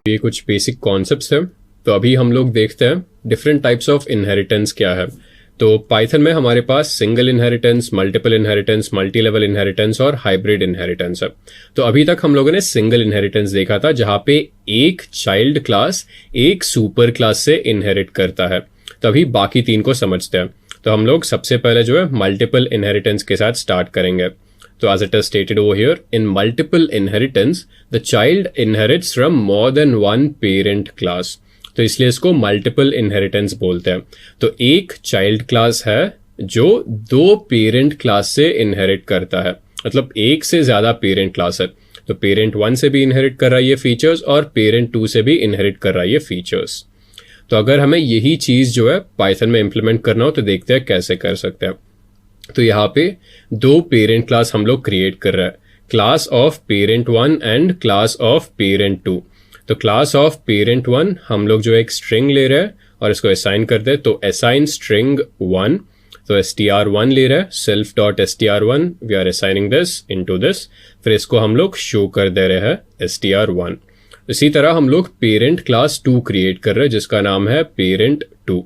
ये कुछ basic concepts हैं। तो अभी हम लोग देखते हैं डिफरेंट टाइप्स ऑफ इनहेरिटेंस क्या है। तो पाइथन में हमारे पास single inheritance, multiple inheritance, multi level inheritance और हाइब्रिड इनहेरिटेंस है। तो अभी तक हम लोगों ने सिंगल इनहेरिटेंस देखा था, जहां पे एक चाइल्ड क्लास एक सुपर क्लास से इनहेरिट करता है। तो अभी बाकी तीन को समझते हैं। तो हम लोग सबसे पहले जो है मल्टीपल इनहेरिटेंस के साथ स्टार्ट करेंगे। तो as it is stated over here, in multiple inheritance, the child inherits from more than one parent class. तो इसलिए इसको मल्टीपल इनहेरिटेंस बोलते हैं। तो एक चाइल्ड क्लास है जो दो पेरेंट क्लास से इनहेरिट करता है, मतलब एक से ज्यादा पेरेंट क्लास है। तो पेरेंट 1 से भी इनहेरिट कर रहा है ये फीचर्स और पेरेंट 2 से भी इनहेरिट कर रहा है ये फीचर्स। तो अगर हमें यही चीज जो है पाइथन में इंप्लीमेंट करना हो तो देखते हैं कैसे कर सकते हैं। तो यहाँ पे दो पेरेंट क्लास हम लोग क्रिएट कर रहे हैं, class of parent 1 and class of parent 2। तो क्लास ऑफ पेरेंट 1 हम लोग जो एक स्ट्रिंग ले रहे हैं और इसको असाइन कर दे, तो असाइन स्ट्रिंग 1। तो str1 ले रहे हैं, self dot str1, we are assigning this into this. फिर इसको हम लोग शो कर दे रहे हैं str1। इसी तरह हम लोग पेरेंट क्लास 2 क्रिएट कर रहे हैं जिसका नाम है पेरेंट 2।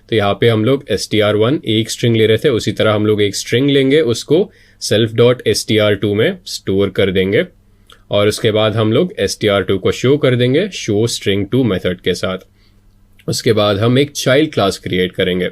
तो यहाँ पे हम लोग str1 एक स्ट्रिंग ले रहे थे, उसी तरह हम लोग एक स्ट्रिंग लेंगे, उसको सेल्फ डॉट str2 में स्टोर कर देंगे और उसके बाद हम लोग str2 को शो कर देंगे शो स्ट्रिंग 2 मेथड के साथ। उसके बाद हम एक चाइल्ड क्लास क्रिएट करेंगे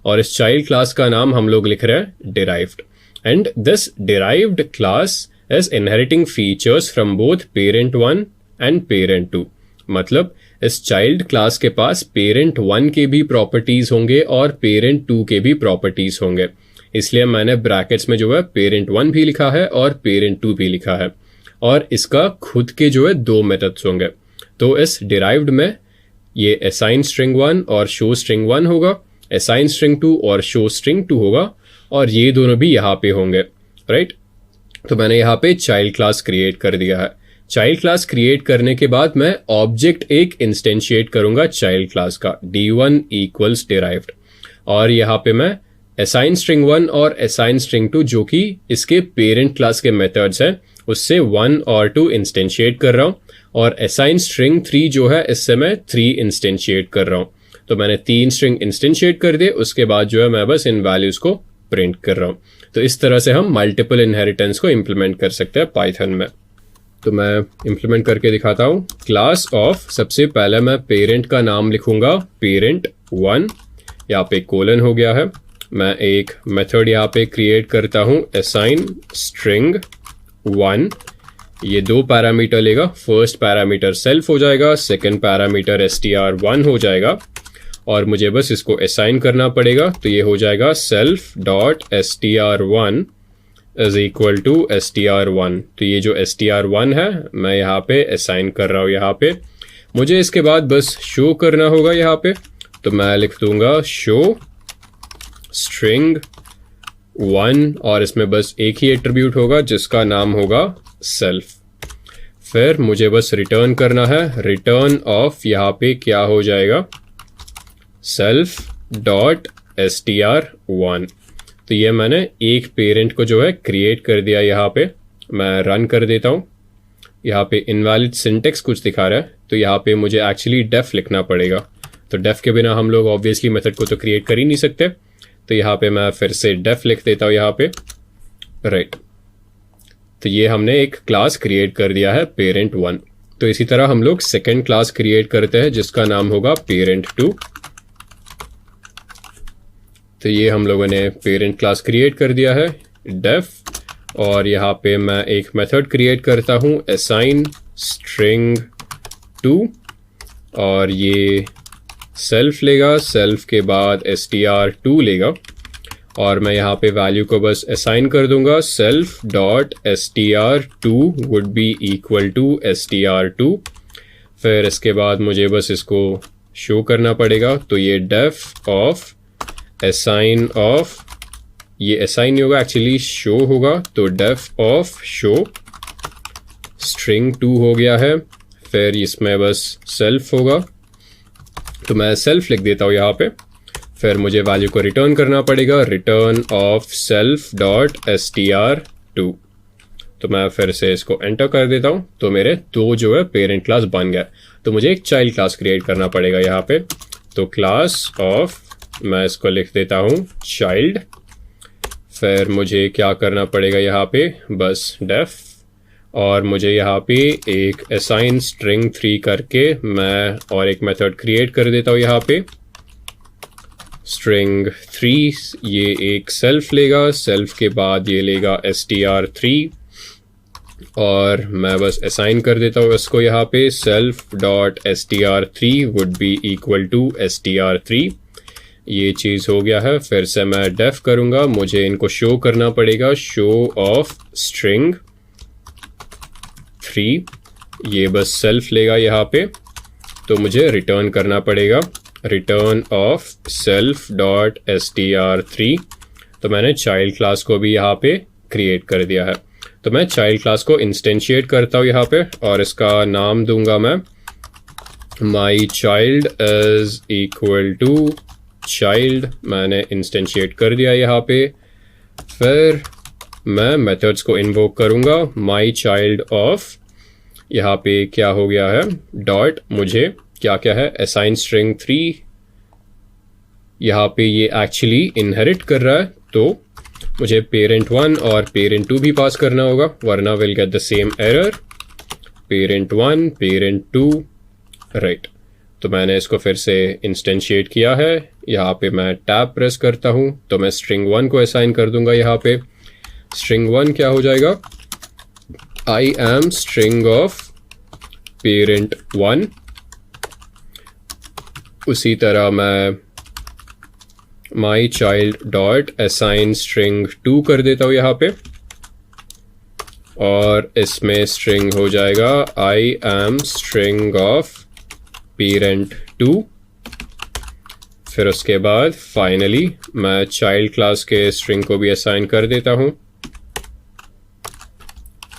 और इस चाइल्ड क्लास का नाम हम लोग लिख रहे हैं derived. And this derived class is inheriting features from both parent 1 and parent 2। मतलब इस चाइल्ड क्लास के पास पेरेंट 1 के भी प्रॉपर्टीज होंगे और पेरेंट 2 के भी प्रॉपर्टीज होंगे, इसलिए मैंने ब्रैकेट्स में जो है पेरेंट 1 भी लिखा है और पेरेंट 2 भी लिखा है। और इसका खुद के जो है दो मेथड्स होंगे। तो इस डिराइव्ड में ये असाइन स्ट्रिंग 1 और शो स्ट्रिंग 1 होगा, असाइन स्ट्रिंग 2 और शो स्ट्रिंग 2 होगा, और ये दोनों भी यहाँ पे होंगे, राइट। तो मैंने यहाँ पे चाइल्ड क्लास क्रिएट कर दिया है। चाइल्ड क्लास क्रिएट करने के बाद मैं ऑब्जेक्ट एक इंस्टेंशिएट करूंगा चाइल्ड क्लास का, d1 इक्वल्स डिराइव्ड। और यहाँ पे मैं असाइन स्ट्रिंग 1 और असाइन स्ट्रिंग 2 जो कि इसके पेरेंट क्लास के मेथड्स हैं उससे 1 और 2 इंस्टेंशिएट कर रहा हूँ, और असाइन स्ट्रिंग 3 जो है इससे मैं 3 इंस्टेंशिएट कर रहा हूँ। तो मैंने 3 स्ट्रिंग इंस्टेंशिएट कर दिए, उसके बाद जो है मैं बस इन वैल्यूज को प्रिंट कर रहा हूँ। तो इस तरह से हम मल्टीपल इनहेरिटेंस को इम्प्लीमेंट कर सकते हैं पाइथन में। तो मैं इम्प्लीमेंट करके दिखाता हूँ। क्लास ऑफ, सबसे पहले मैं पेरेंट का नाम लिखूंगा पेरेंट 1, यहाँ पे कोलन हो गया है। मैं एक मेथड यहाँ पे क्रिएट करता हूँ असाइन स्ट्रिंग 1, ये 2 पैरामीटर लेगा। फर्स्ट पैरामीटर सेल्फ हो जाएगा, सेकंड पैरामीटर str1 हो जाएगा, और मुझे बस इसको असाइन करना पड़ेगा। तो ये हो जाएगा self dot str1 is equal to str1। तो ये जो str1 है मैं यहाँ पे असाइन कर रहा हूँ। यहाँ पे मुझे इसके बाद बस शो करना होगा यहाँ पे, तो मैं लिख दूंगा शो स्ट्रिंग 1, और इसमें बस एक ही एट्रीब्यूट होगा जिसका नाम होगा सेल्फ। फिर मुझे बस रिटर्न करना है, रिटर्न ऑफ यहाँ पे क्या हो जाएगा सेल्फ डॉट str1। तो ये मैंने एक पेरेंट को जो है क्रिएट कर दिया। यहाँ पे मैं रन कर देता हूँ। यहाँ पे इनवैलिड सिंटेक्स कुछ दिखा रहा है, तो यहाँ पे मुझे एक्चुअली डेफ लिखना पड़ेगा। तो डेफ के बिना हम लोग ऑब्वियसली मेथड को तो क्रिएट कर ही नहीं सकते। तो यहाँ पे मैं फिर से डेफ लिख देता हूँ यहाँ पे, राइट। तो ये हमने एक क्लास क्रिएट कर दिया है पेरेंट 1। तो इसी तरह हम लोग सेकेंड क्लास क्रिएट करते हैं जिसका नाम होगा पेरेंट 2। तो ये हम लोगों ने पेरेंट क्लास क्रिएट कर दिया है डेफ, और यहाँ पे मैं एक मेथड क्रिएट करता हूँ असाइन स्ट्रिंग 2, और ये सेल्फ लेगा, सेल्फ के बाद str2 लेगा, और मैं यहाँ पे वैल्यू को बस असाइन कर दूंगा self dot str2 would be equal to str2। फिर इसके बाद मुझे बस इसको शो करना पड़ेगा। तो ये डेफ ऑफ असाइन ऑफ, ये असाइन नहीं होगा एक्चुअली शो होगा, तो डेफ ऑफ शो स्ट्रिंग 2 हो गया है। फिर इसमें बस सेल्फ होगा, तो मैं सेल्फ लिख देता हूँ यहाँ पे। फिर मुझे वैल्यू को रिटर्न करना पड़ेगा, return of self dot str2। तो तो मैं फिर से इसको एंटर कर देता हूँ, तो मेरे दो जो है पेरेंट क्लास बन गया। तो मुझे एक चाइल्ड क्लास क्रिएट करना पड़ेगा यहाँ पे। तो क्लास ऑफ, मैं इसको लिख देता हूँ चाइल्ड। फिर मुझे क्या करना पड़ेगा यहाँ पे, बस डेफ, और मुझे यहाँ पे एक असाइन स्ट्रिंग 3 करके मैं और एक मेथड क्रिएट कर देता हूँ यहाँ पे स्ट्रिंग 3। ये एक सेल्फ लेगा, सेल्फ के बाद ये लेगा str3, और मैं बस असाइन कर देता हूँ इसको यहाँ पे self dot str3 would be equal to str3। ये चीज़ हो गया है। फिर से मैं डेफ करूँगा, मुझे इनको शो करना पड़ेगा, शो ऑफ स्ट्रिंग 3। ये बस सेल्फ लेगा यहाँ पे, तो मुझे रिटर्न करना पड़ेगा return of self dot str3। तो मैंने चाइल्ड क्लास को भी यहाँ पे क्रिएट कर दिया है। तो मैं चाइल्ड क्लास को इंस्टेंशिएट करता हूँ यहाँ पे, और इसका नाम दूंगा मैं my child is equal to child. मैंने इंस्टेंशिएट कर दिया यहाँ पे। फिर मैं मेथड्स को इन्वोक करूँगा माई चाइल्ड ऑफ, यहाँ पे क्या हो गया है, डॉट, मुझे क्या क्या है, असाइन स्ट्रिंग 3। यहाँ पे ये एक्चुअली इनहेरिट कर रहा है, तो मुझे पेरेंट 1 और पेरेंट 2 भी पास करना होगा, वरना will get the same error, parent 1 parent 2, right. तो मैंने इसको फिर से इंस्टेंशिएट किया है। यहाँ पे मैं टैब प्रेस करता हूँ, तो मैं स्ट्रिंग 1 को असाइन कर दूंगा यहाँ पे। स्ट्रिंग 1 क्या हो जाएगा, I am string of parent 1। उसी तरह मैं my child dot assign string 2 कर देता हूँ यहाँ पे, और इसमें स्ट्रिंग हो जाएगा I am string of parent 2। फिर उसके बाद फाइनली मैं चाइल्ड क्लास के स्ट्रिंग को भी असाइन कर देता हूँ,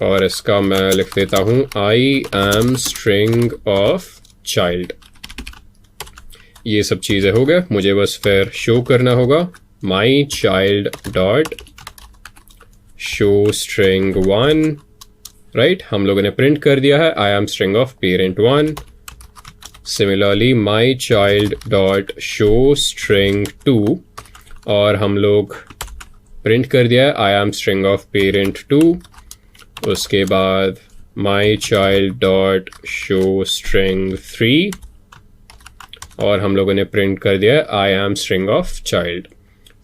और इसका मैं लिख देता हूँ I am string of child. ये सब चीज़ें हो गए, मुझे बस फिर शो करना होगा my child dot show string 1, right. हम लोगों ने प्रिंट कर दिया है I am string of parent 1। Similarly my child dot show string 2, और हम लोग प्रिंट कर दिया है I am string of parent 2। उसके बाद my child dot show string 3, और हम लोगों ने प्रिंट कर दिया I am string of child.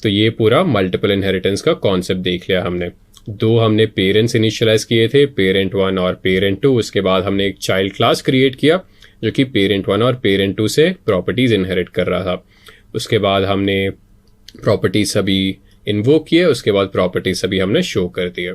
तो ये पूरा मल्टीपल इनहेरिटेंस का कॉन्सेप्ट देख लिया हमने। दो हमने पेरेंट्स इनिशियलाइज किए थे, पेरेंट 1 और पेरेंट 2। उसके बाद हमने एक चाइल्ड क्लास क्रिएट किया जो कि पेरेंट 1 और पेरेंट 2 से प्रॉपर्टीज इनहेरिट कर रहा था। उसके बाद हमने प्रॉपर्टीज सभी इन्वोक किए, उसके बाद प्रॉपर्टीज सभी हमने शो कर दिए।